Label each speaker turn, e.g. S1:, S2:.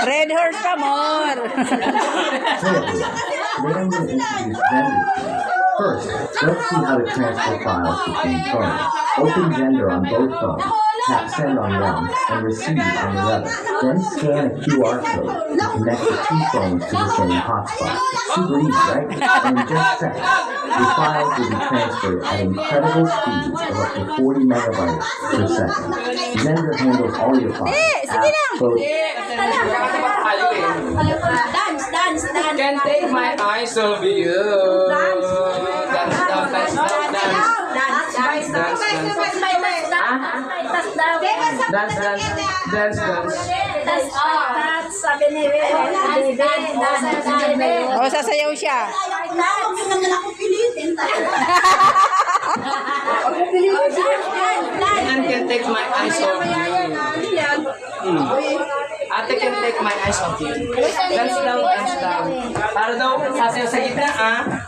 S1: Red horse pa more.
S2: Today I'm going to introduce Gender. First, let's see how to transfer files between phones. Open Gender on both phones. Tap Send on one and Receive on the other. Then scan a QR code to connect the two phones to the same hotspot. Super easy, right? And in just seconds, your files will be transferred at incredible speeds of up to 40 megabytes per second. Gender handles all your files. Apps, photos,
S3: Dance.
S4: Can't take my eyes off you. Dance.
S3: Sabi ni
S1: O, sasayaw siya.
S4: And can take my eyes off you. Ate can take my eyes off you. Dance down. Para daw sasayaw sa gitna, ah.